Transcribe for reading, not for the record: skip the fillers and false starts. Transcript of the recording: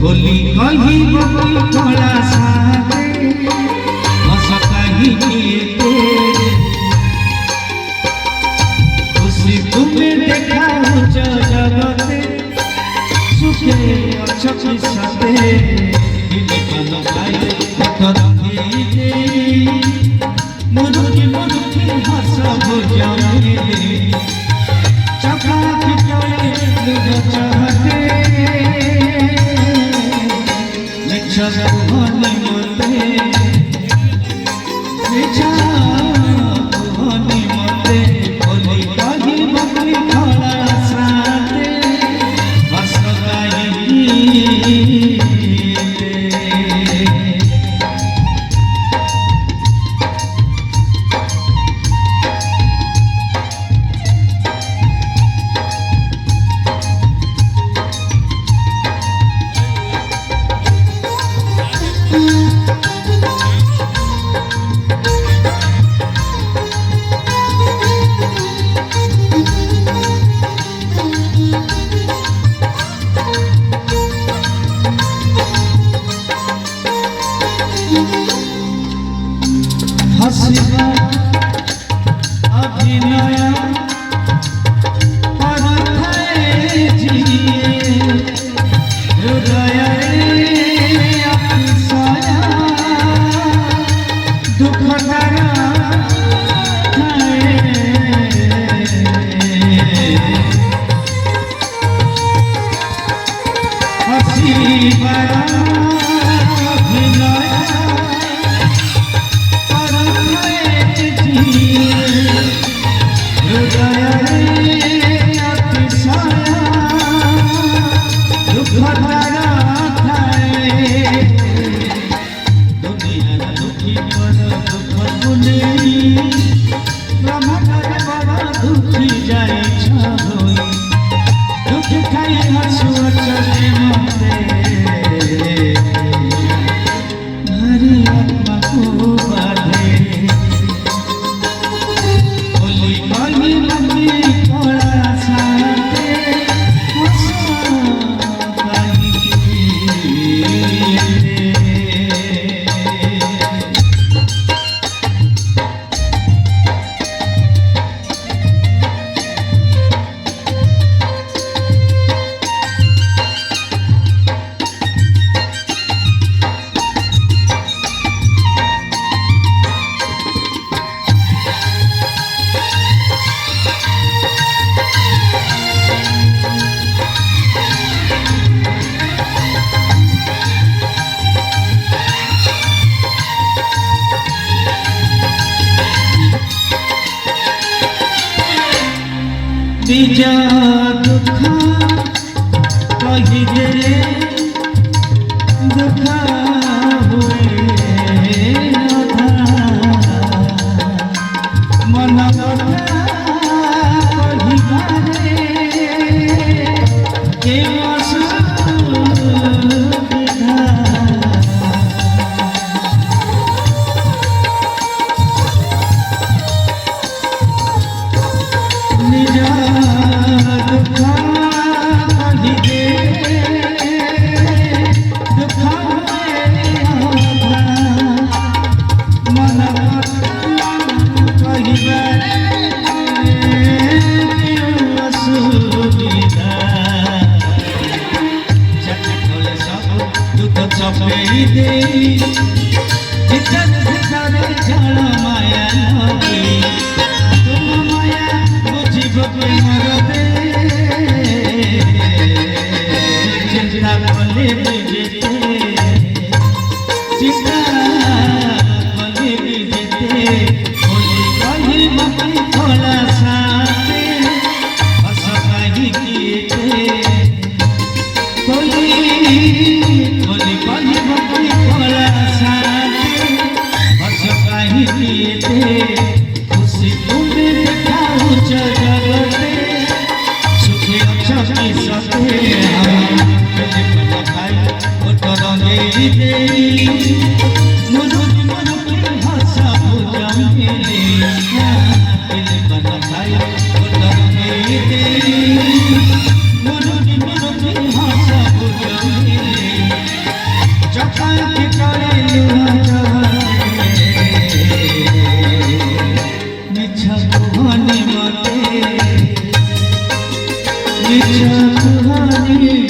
बोली कही बबी थोड़ा साथे हंस कही के खुशी तुम्हें देखा जगते सुखे अच्छी सते दिल भाई मुरुकी मुरुकी हंस हो जाए चका खिचड़े लुग चाहते हसीना अभिनय परथाए जिए हृदय अतिशय दुख तारा हसीना निजा दुख कही दे दुख हुए मन कथा कही माया तुम माया बुझिब मरदे चिंता कले जेते चिंता कले जेते बोली कही मती थोड़ा साथे हंस कही किए बोली कही मती थोड़ा साथे हंस कही किए खुशी तुम्हें देखाऊ जगते सुखे अच्छी सते मुरुकी मुरुकी हंसा मुरुकी मुरुकी हंसा चाकवानी